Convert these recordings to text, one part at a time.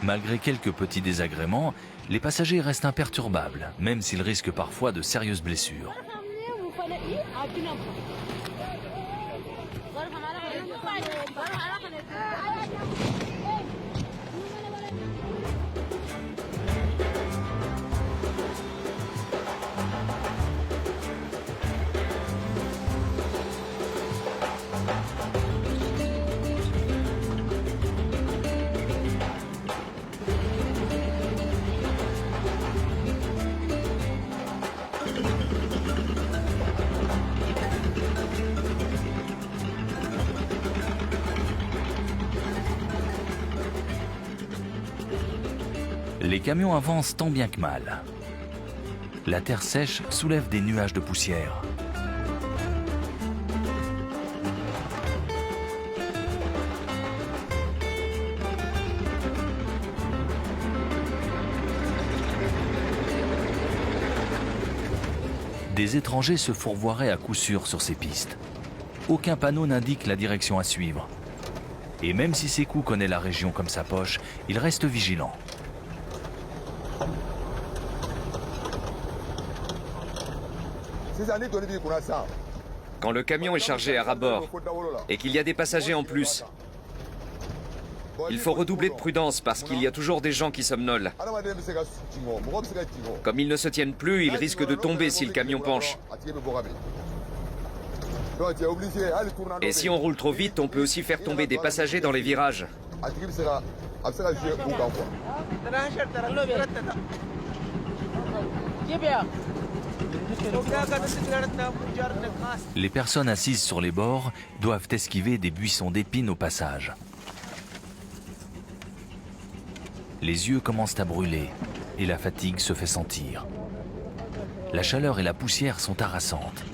Malgré quelques petits désagréments, les passagers restent imperturbables, même s'ils risquent parfois de sérieuses blessures. Les camions avancent tant bien que mal. La terre sèche soulève des nuages de poussière. Des étrangers se fourvoieraient à coup sûr sur ces pistes. Aucun panneau n'indique la direction à suivre. Et même si Sékou connaît la région comme sa poche, il reste vigilant. Quand le camion est chargé à ras-bord et qu'il y a des passagers en plus, il faut redoubler de prudence parce qu'il y a toujours des gens qui somnolent. Comme ils ne se tiennent plus, ils risquent de tomber si le camion penche. Et si on roule trop vite, on peut aussi faire tomber des passagers dans les virages. Les personnes assises sur les bords doivent esquiver des buissons d'épines au passage. Les yeux commencent à brûler et la fatigue se fait sentir. La chaleur et la poussière sont harassantes.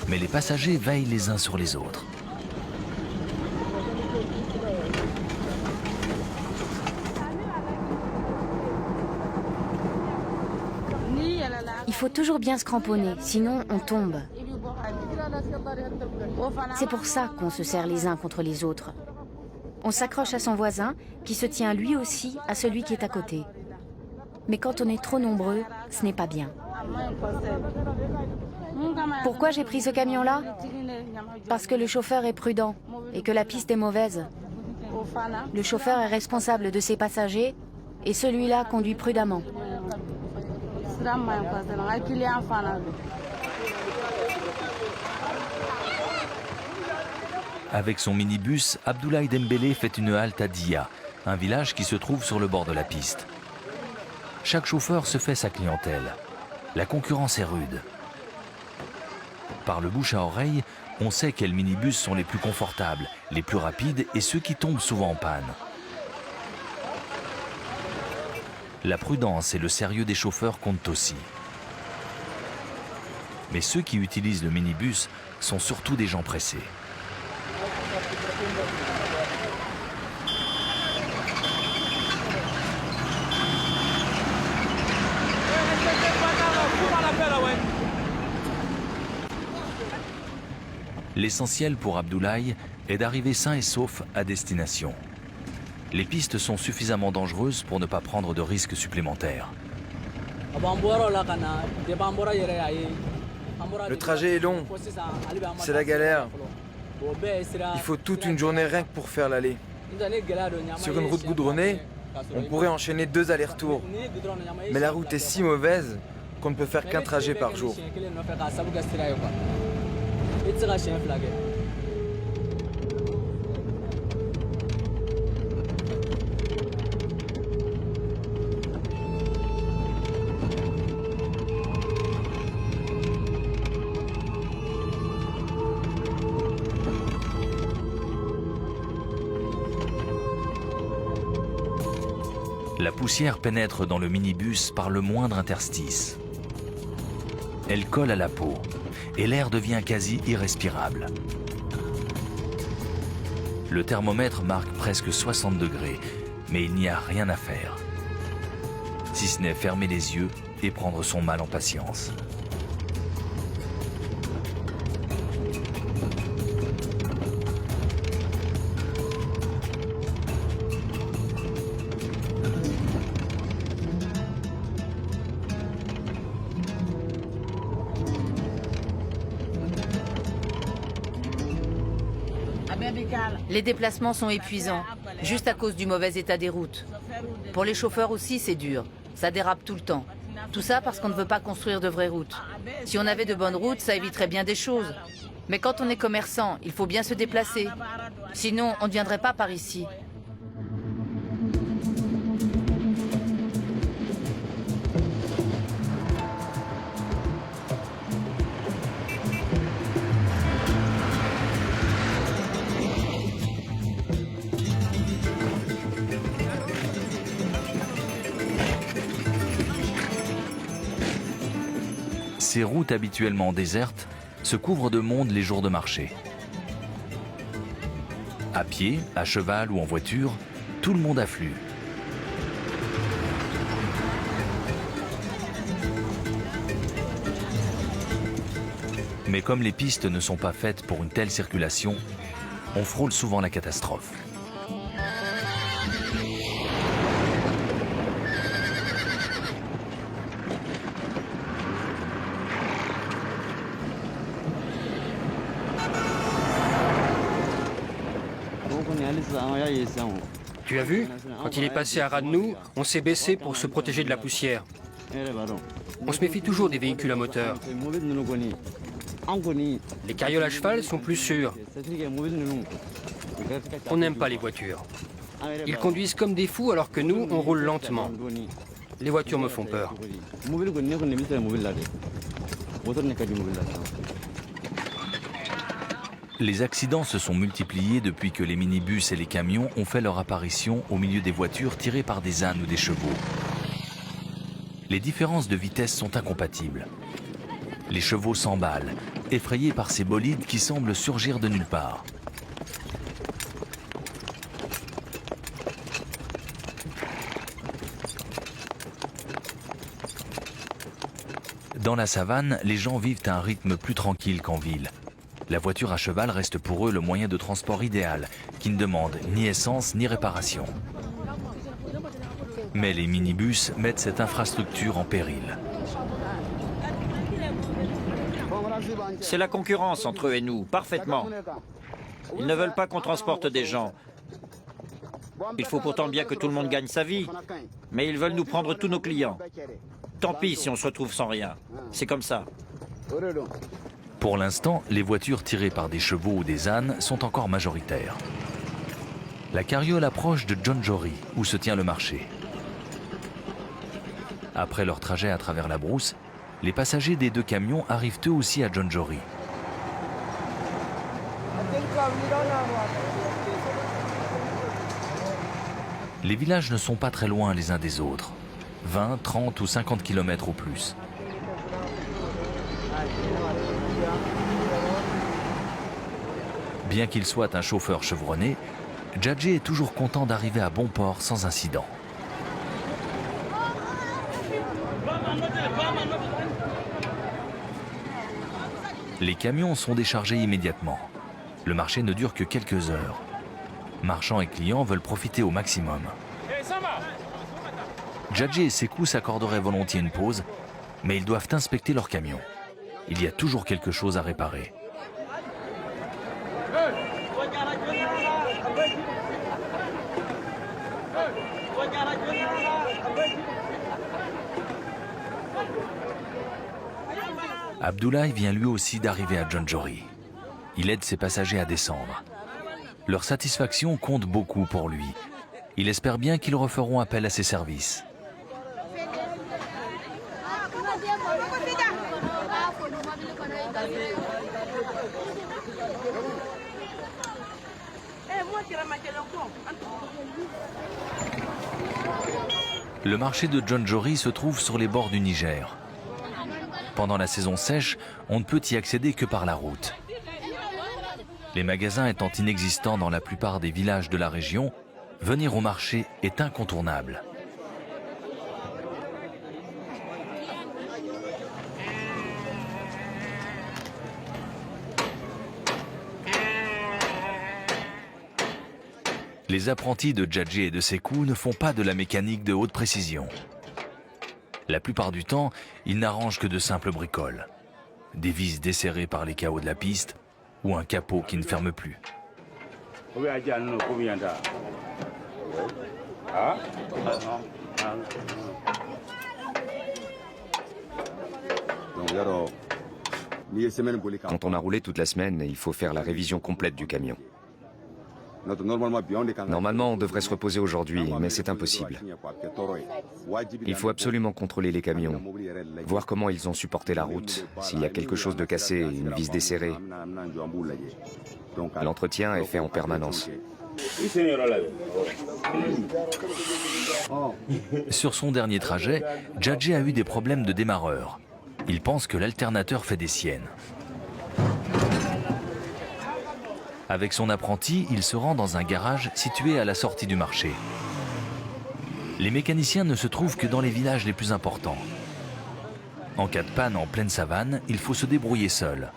Mais les passagers veillent les uns sur les autres. Il faut toujours bien se cramponner, sinon on tombe. C'est pour ça qu'on se serre les uns contre les autres. On s'accroche à son voisin, qui se tient lui aussi à celui qui est à côté. Mais quand on est trop nombreux, ce n'est pas bien. Pourquoi j'ai pris ce camion-là? Parce que le chauffeur est prudent et que la piste est mauvaise. Le chauffeur est responsable de ses passagers et celui-là conduit prudemment. Avec son minibus, Abdoulaye Dembélé fait une halte à Dia, un village qui se trouve sur le bord de la piste. Chaque chauffeur se fait sa clientèle. La concurrence est rude. Par le bouche à oreille, on sait quels minibus sont les plus confortables, les plus rapides et ceux qui tombent souvent en panne. La prudence et le sérieux des chauffeurs comptent aussi. Mais ceux qui utilisent le minibus sont surtout des gens pressés. L'essentiel pour Abdoulaye est d'arriver sain et sauf à destination. Les pistes sont suffisamment dangereuses pour ne pas prendre de risques supplémentaires. Le trajet est long, c'est la galère. Il faut toute une journée rien que pour faire l'aller. Sur une route goudronnée, on pourrait enchaîner 2 allers-retours. Mais la route est si mauvaise qu'on ne peut faire qu'un trajet par jour. La poussière pénètre dans le minibus par le moindre interstice. Elle colle à la peau et l'air devient quasi irrespirable. Le thermomètre marque presque 60 degrés, mais il n'y a rien à faire. Si ce n'est fermer les yeux et prendre son mal en patience. Les déplacements sont épuisants, juste à cause du mauvais état des routes. Pour les chauffeurs aussi, c'est dur. Ça dérape tout le temps. Tout ça parce qu'on ne veut pas construire de vraies routes. Si on avait de bonnes routes, ça éviterait bien des choses. Mais quand on est commerçant, il faut bien se déplacer. Sinon, on ne viendrait pas par ici. Ces routes habituellement désertes se couvrent de monde les jours de marché. À pied, à cheval ou en voiture, tout le monde afflue. Mais comme les pistes ne sont pas faites pour une telle circulation, on frôle souvent la catastrophe. Tu as vu? Quand il est passé à ras de nous, on s'est baissé pour se protéger de la poussière. On se méfie toujours des véhicules à moteur. Les carrioles à cheval sont plus sûrs. On n'aime pas les voitures. Ils conduisent comme des fous alors que nous, on roule lentement. Les voitures me font peur. Les accidents se sont multipliés depuis que les minibus et les camions ont fait leur apparition au milieu des voitures tirées par des ânes ou des chevaux. Les différences de vitesse sont incompatibles. Les chevaux s'emballent, effrayés par ces bolides qui semblent surgir de nulle part. Dans la savane, les gens vivent à un rythme plus tranquille qu'en ville. La voiture à cheval reste pour eux le moyen de transport idéal, qui ne demande ni essence ni réparation. Mais les minibus mettent cette infrastructure en péril. C'est la concurrence entre eux et nous, parfaitement. Ils ne veulent pas qu'on transporte des gens. Il faut pourtant bien que tout le monde gagne sa vie, mais ils veulent nous prendre tous nos clients. Tant pis si on se retrouve sans rien. C'est comme ça. Pour l'instant, les voitures tirées par des chevaux ou des ânes sont encore majoritaires. La carriole approche de Djonjori, où se tient le marché. Après leur trajet à travers la brousse, les passagers des deux camions arrivent eux aussi à Djonjori. Les villages ne sont pas très loin les uns des autres, 20, 30 ou 50 km au plus. Bien qu'il soit un chauffeur chevronné, Djadje est toujours content d'arriver à bon port sans incident. Les camions sont déchargés immédiatement. Le marché ne dure que quelques heures. Marchands et clients veulent profiter au maximum. Djadje et Sekou s'accorderaient volontiers une pause, mais ils doivent inspecter leur camion. Il y a toujours quelque chose à réparer. Abdoulaye vient lui aussi d'arriver à Djonjori. Il aide ses passagers à descendre. Leur satisfaction compte beaucoup pour lui. Il espère bien qu'ils referont appel à ses services. Le marché de Djonjori se trouve sur les bords du Niger. Pendant la saison sèche, on ne peut y accéder que par la route. Les magasins étant inexistants dans la plupart des villages de la région, venir au marché est incontournable. Les apprentis de Djadje et de Sekou ne font pas de la mécanique de haute précision. La plupart du temps, ils n'arrangent que de simples bricoles. Des vis desserrées par les cahots de la piste ou un capot qui ne ferme plus. Quand on a roulé toute la semaine, il faut faire la révision complète du camion. Normalement, on devrait se reposer aujourd'hui, mais c'est impossible. Il faut absolument contrôler les camions, voir comment ils ont supporté la route, s'il y a quelque chose de cassé, une vis desserrée. L'entretien est fait en permanence. Sur son dernier trajet, Djadje a eu des problèmes de démarreur. Il pense que l'alternateur fait des siennes. Avec son apprenti, il se rend dans un garage situé à la sortie du marché. Les mécaniciens ne se trouvent que dans les villages les plus importants. En cas de panne en pleine savane, il faut se débrouiller seul,